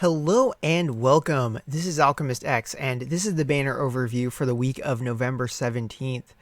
Hello and welcome. This is Alchemistexe, and this is the banner overview for the week of November 17th.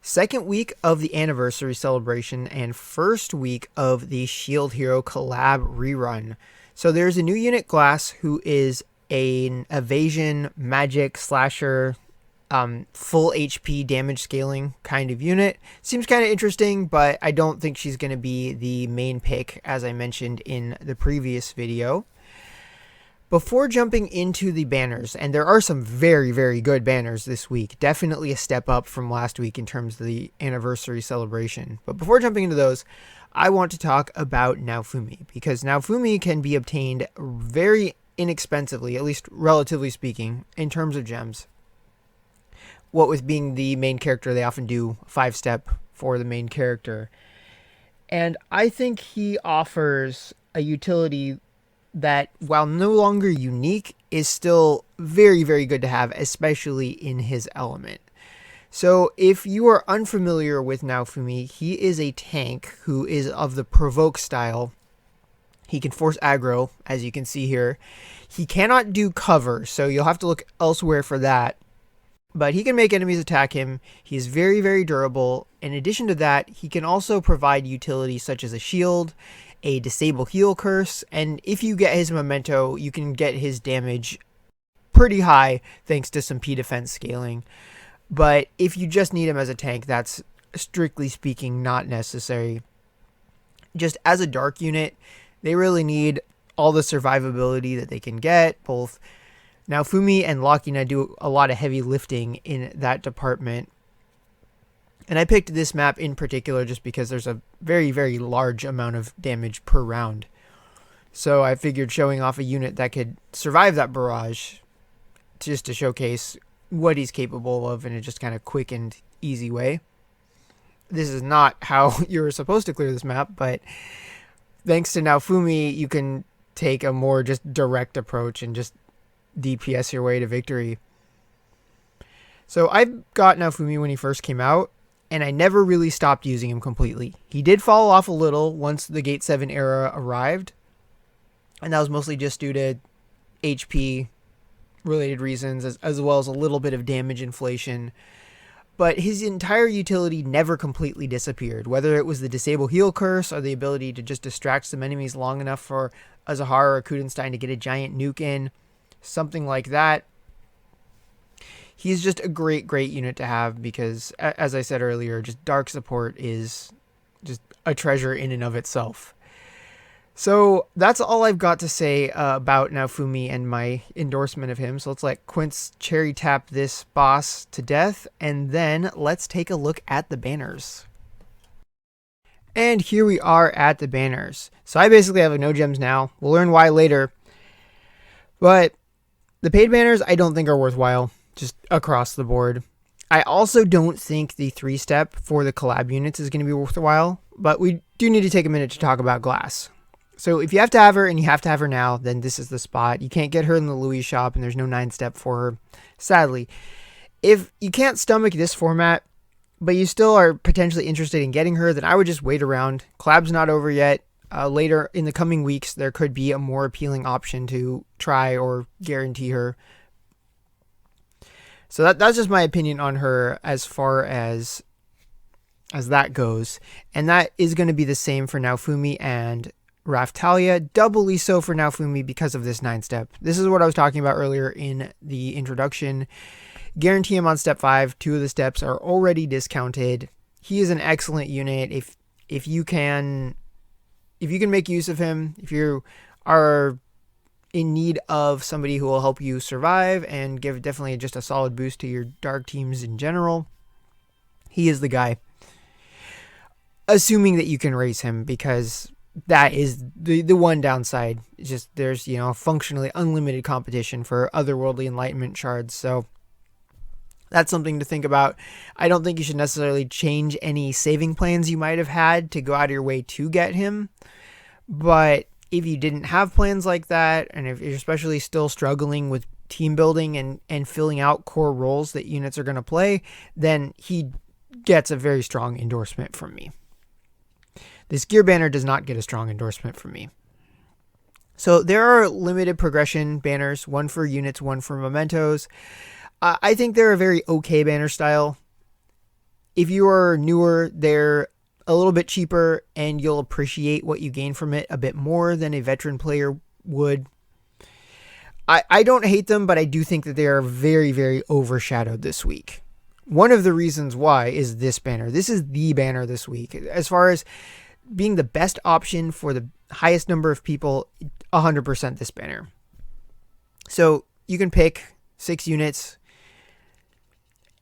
Second week of the anniversary celebration and first week of the Shield Hero collab rerun. So there's a new unit, Glass, who is an evasion, magic, slasher, full HP damage scaling kind of unit. Seems kind of interesting, but I don't think she's going to be the main pick, as I mentioned in the previous video. Before jumping into the banners, and there are some very, very good banners this week, definitely a step up from last week in terms of the anniversary celebration. But before jumping into those, I want to talk about Naofumi, because Naofumi can be obtained very inexpensively, at least relatively speaking, in terms of gems. What with being the main character, they often do 5-step for the main character. And I think he offers a utility that, while no longer unique, is still very, very good to have, especially in his element. So if you are unfamiliar with Naofumi, he is a tank who is of the provoke style. He can force aggro, as you can see here. He cannot do cover, so you'll have to look elsewhere for that. But he can make enemies attack him. He is very, very durable. In addition to that, he can also provide utility such as a shield, a disable heal curse, and if you get his Memento, you can get his damage pretty high thanks to some P defense scaling. But if you just need him as a tank, that's strictly speaking not necessary. Just as a dark unit, they really need all the survivability that they can get. Both Naofumi and Lakina do a lot of heavy lifting in that department. And I picked this map in particular just because there's a very, very large amount of damage per round. So I figured showing off a unit that could survive that barrage just to showcase what he's capable of in a just kind of quick and easy way. This is not how you're supposed to clear this map, but thanks to Naofumi, you can take a more just direct approach and just DPS your way to victory. So I got Naofumi when he first came out, and I never really stopped using him completely. He did fall off a little once the Gate 7 era arrived, and that was mostly just due to HP related reasons, as well as a little bit of damage inflation. But his entire utility never completely disappeared, whether it was the disable heal curse or the ability to just distract some enemies long enough for a Zahara or Kudenstein to get a giant nuke in, something like that. He's just a great, great unit to have because, as I said earlier, just dark support is just a treasure in and of itself. So that's all I've got to say about Naofumi and my endorsement of him. So let's let Quince cherry tap this boss to death, and then let's take a look at the banners. And here we are at the banners. So I basically have no gems now. We'll learn why later. But the paid banners I don't think are worthwhile. Just across the board. I also don't think the 3-step for the collab units is going to be worthwhile, but we do need to take a minute to talk about Glass. So if you have to have her and you have to have her now, then this is the spot. You can't get her in the Louis shop and there's no 9-step for her, sadly. If you can't stomach this format, but you still are potentially interested in getting her, then I would just wait around. Collab's not over yet. Later in the coming weeks, there could be a more appealing option to try or guarantee her. So that's just my opinion on her as far as that goes. And that is going to be the same for Naofumi and Raftalia, doubly so for Naofumi because of this 9-step. This is what I was talking about earlier in the introduction. Guarantee him on step 5. 2 of the steps are already discounted. He is an excellent unit. If you can make use of him, if you are in need of somebody who will help you survive and give definitely just a solid boost to your dark teams in general, he is the guy. Assuming that you can raise him, because that is the one downside. It's just there's, functionally unlimited competition for otherworldly enlightenment shards. So that's something to think about. I don't think you should necessarily change any saving plans you might have had to go out of your way to get him. But if you didn't have plans like that, and if you're especially still struggling with team building and filling out core roles that units are going to play, then he gets a very strong endorsement from me. This gear banner does not get a strong endorsement from me. So there are limited progression banners, one for units, one for mementos. I think they're a very okay banner style. If you are newer, they're a little bit cheaper and you'll appreciate what you gain from it a bit more than a veteran player would. I don't hate them, but I do think that they are very, very overshadowed this week. One of the reasons why is this banner. This is the banner this week. As far as being the best option for the highest number of people, 100% this banner. So you can pick 6 units.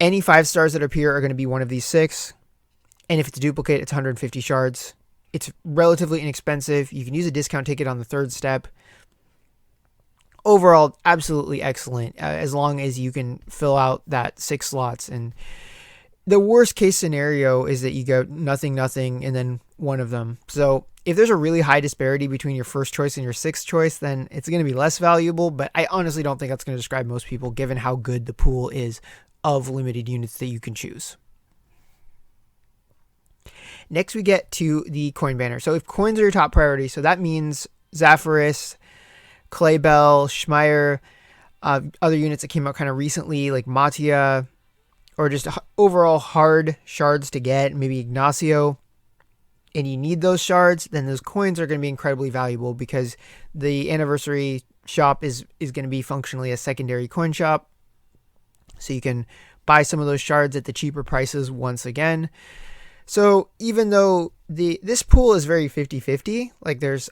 Any 5 stars that appear are going to be one of these 6. And if it's a duplicate, it's 150 shards. It's relatively inexpensive. You can use a discount ticket on the 3rd step. Overall, absolutely excellent, as long as you can fill out that 6 slots. And the worst case scenario is that you go nothing, and then one of them. So if there's a really high disparity between your first choice and your 6th choice, then it's going to be less valuable. But I honestly don't think that's going to describe most people, given how good the pool is of limited units that you can choose. Next, we get to the coin banner. So if coins are your top priority, so that means Zapharis, Claybell, Schmeier, other units that came out kind of recently, like Matia, or just overall hard shards to get, maybe Ignacio, and you need those shards, then those coins are going to be incredibly valuable because the anniversary shop is going to be functionally a secondary coin shop. So you can buy some of those shards at the cheaper prices once again. So even though this pool is very 50-50, like there's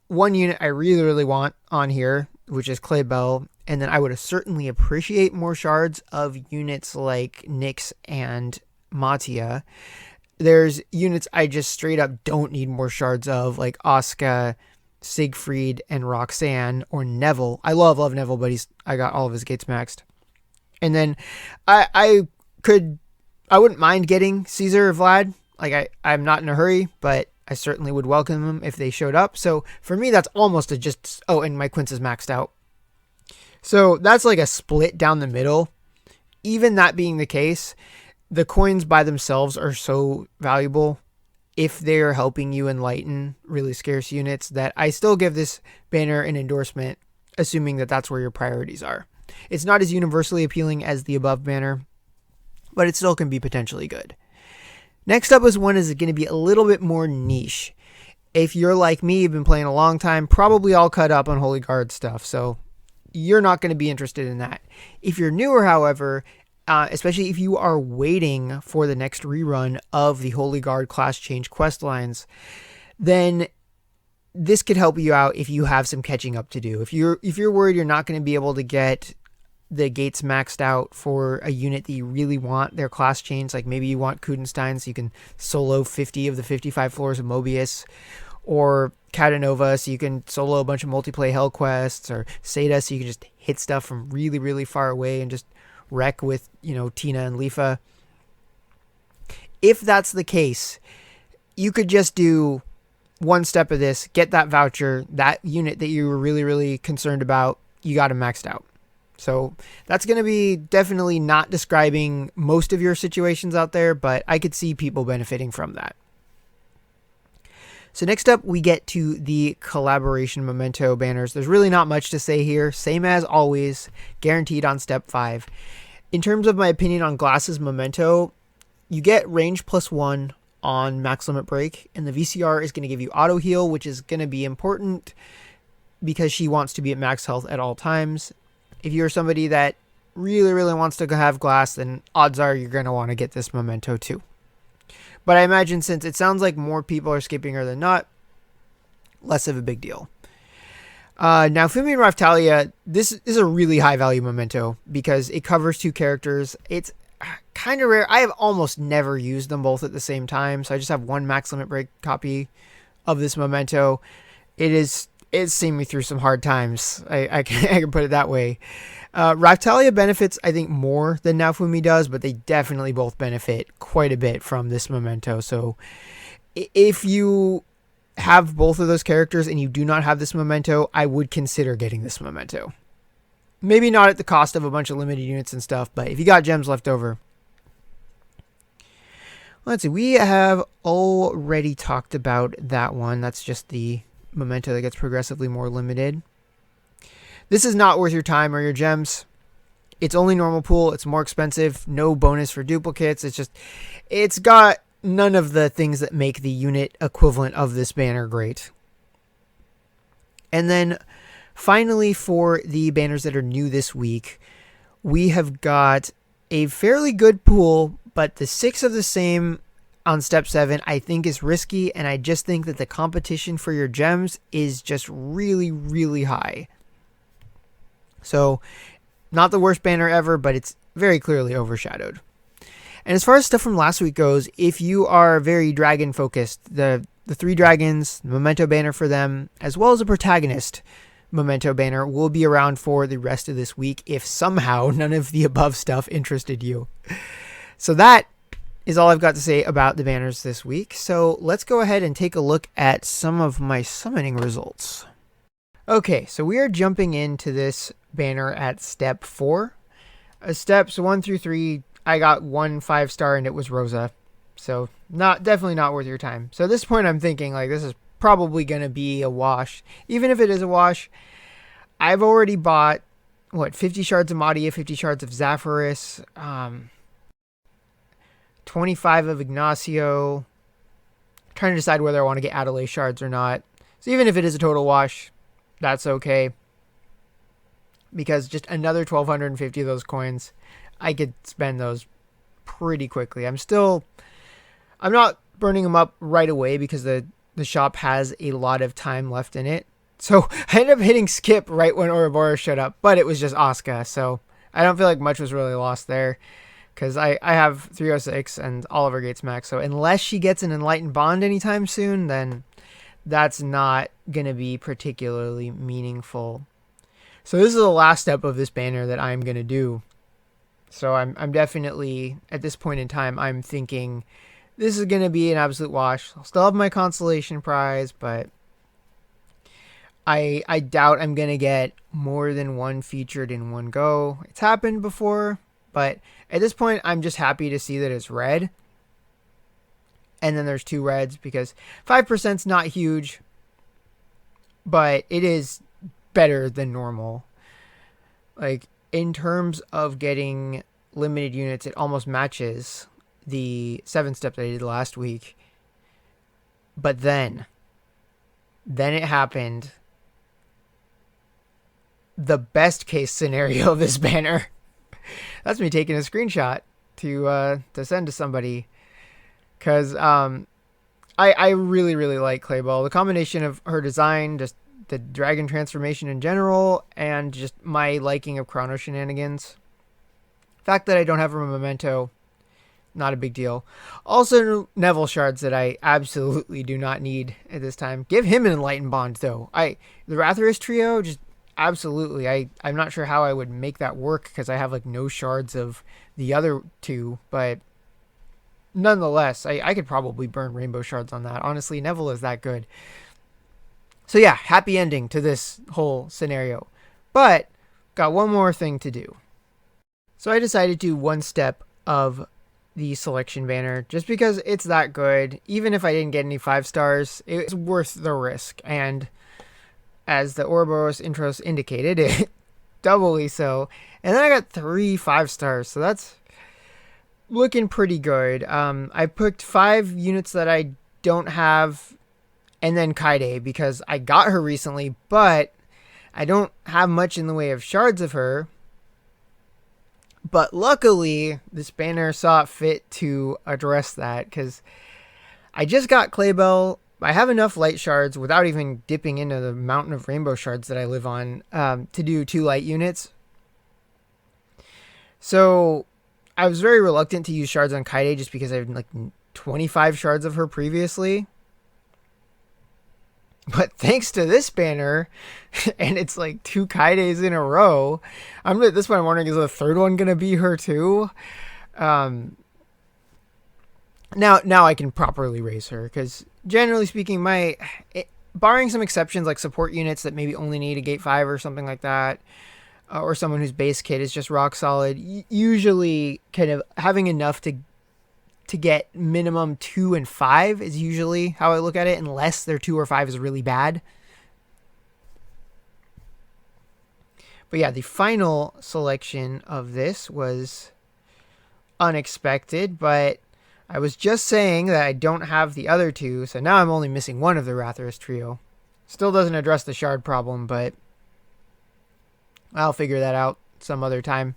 one unit I really, really want on here, which is Claybell, and then I would certainly appreciate more shards of units like Nyx and Matia. There's units I just straight up don't need more shards of, like Asuka, Siegfried, and Roxanne, or Neville. I love Neville, but I got all of his gates maxed. And then I wouldn't mind getting Caesar or Vlad. Like I'm not in a hurry, but I certainly would welcome them if they showed up. So for me, that's almost and my Quince is maxed out. So that's like a split down the middle. Even that being the case, the coins by themselves are so valuable if they're helping you enlighten really scarce units that I still give this banner an endorsement, assuming that that's where your priorities are. It's not as universally appealing as the above banner, but it still can be potentially good. Next up is one is going to be a little bit more niche. If you're like me, you've been playing a long time, probably all cut up on Holy Guard stuff, so you're not going to be interested in that. If you're newer, however, especially if you are waiting for the next rerun of the Holy Guard class change quest lines, then this could help you out if you have some catching up to do. If you're worried you're not going to be able to get the gates maxed out for a unit that you really want their class change, like maybe you want Kudenstein so you can solo 50 of the 55 floors of Mobius, or Catanova so you can solo a bunch of multiplayer hell quests, or Seda so you can just hit stuff from really, really far away and just wreck with, Tina and Lifa. If that's the case, you could just do one step of this, get that voucher, that unit that you were really, really concerned about, you got them maxed out. So that's going to be definitely not describing most of your situations out there, but I could see people benefiting from that. So next up, we get to the collaboration Memento banners. There's really not much to say here. Same as always, guaranteed on step 5. In terms of my opinion on Glass's Memento, you get range +1 on max limit break, and the VCR is going to give you auto heal, which is going to be important because she wants to be at max health at all times. If you're somebody that really, really wants to have Glass, then odds are you're going to want to get this Memento too. But I imagine since it sounds like more people are skipping her than not, less of a big deal. Naofumi and Raftalia, this is a really high value Memento because it covers 2 characters. It's kind of rare. I have almost never used them both at the same time, so I just have one max limit break copy of this Memento. It's seen me through some hard times. I can put it that way. Raftalia benefits, I think, more than Naofumi does, but they definitely both benefit quite a bit from this Memento. So if you have both of those characters and you do not have this Memento, I would consider getting this Memento. Maybe not at the cost of a bunch of limited units and stuff, but if you got gems left over. Let's see, we have already talked about that one. That's just the Memento that gets progressively more limited. This is not worth your time or your gems. It's only normal pool. It's more expensive. No bonus for duplicates. It's got none of the things that make the unit equivalent of this banner great. And then finally, for the banners that are new this week, we have got a fairly good pool, but the 6 of the same on step 7 I think is risky, and I just think that the competition for your gems is just really, really high. So, not the worst banner ever, but it's very clearly overshadowed. And as far as stuff from last week goes, if you are very dragon focused, the 3 dragons, the Memento banner for them, as well as a protagonist Memento banner will be around for the rest of this week if somehow none of the above stuff interested you. So that is all I've got to say about the banners this week. So let's go ahead and take a look at some of my summoning results. Okay, so we are jumping into this banner at step 4. Steps 1 through 3, I got 1 5-star and it was Rosa. So definitely not worth your time. So at this point I'm thinking like this is probably going to be a wash. Even if it is a wash, I've already bought 50 shards of Madia, 50 shards of Zapharis, 25 of Ignacio. I'm trying to decide whether I want to get Adelaide shards or not. So even if it is a total wash, that's okay, because just another 1,250 of those coins, I could spend those pretty quickly. I'm not burning them up right away because the shop has a lot of time left in it. So I ended up hitting skip right when Ouroboros showed up, but it was just Asuka, so I don't feel like much was really lost there, because I have 306 and Oliver Gates max, so unless she gets an Enlightened Bond anytime soon, then that's not going to be particularly meaningful. So this is the last step of this banner that I'm going to do. So I'm definitely, at this point in time, I'm thinking this is going to be an absolute wash. I'll still have my consolation prize, but I doubt I'm going to get more than one featured in one go. It's happened before, but at this point, I'm just happy to see that it's red. And then there's 2 reds, because 5% is not huge, but it is better than normal. Like, in terms of getting limited units, it almost matches the 7-step that I did last week. But then it happened. The best case scenario of this banner. That's me taking a screenshot to send to somebody. Because I really, really like Clayball. The combination of her design, just the dragon transformation in general, and just my liking of Chrono shenanigans. The fact that I don't have her Memento, not a big deal. Also, Neville shards that I absolutely do not need at this time. Give him an Enlightened Bond, though. The Ratharis trio, just absolutely. I'm not sure how I would make that work, because I have like no shards of the other 2, but nonetheless, I could probably burn rainbow shards on that. Honestly, Neville is that good. So yeah, happy ending to this whole scenario. But got one more thing to do. So I decided to do 1 step of the selection banner just because it's that good. Even if I didn't get any 5 stars, it's worth the risk. And as the Ouroboros intros indicated, it doubly so. And then I got 3 5 stars, so that's looking pretty good. I picked 5 units that I don't have, and then Kaide, because I got her recently, but I don't have much in the way of shards of her. But luckily, this banner saw it fit to address that, because I just got Claybell. I have enough light shards without even dipping into the mountain of rainbow shards that I live on to do 2 light units. So I was very reluctant to use shards on Kaide just because I had like 25 shards of her previously. But thanks to this banner, and it's like 2 Kaides in a row, at this point I'm wondering, is the 3rd one going to be her too? Now I can properly raise her, because generally speaking, barring some exceptions like support units that maybe only need a gate 5 or something like that, or someone whose base kit is just rock solid, usually kind of having enough to get minimum 2 and 5 is usually how I look at it, unless their 2 or 5 is really bad. But yeah, the final selection of this was unexpected, but I was just saying that I don't have the other two, so now I'm only missing one of the Rathalos trio. Still doesn't address the shard problem, but I'll figure that out some other time.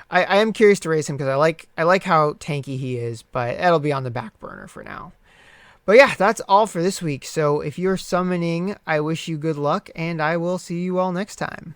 I am curious to race him because I like how tanky he is, but that'll be on the back burner for now. But yeah, that's all for this week. So if you're summoning, I wish you good luck, and I will see you all next time.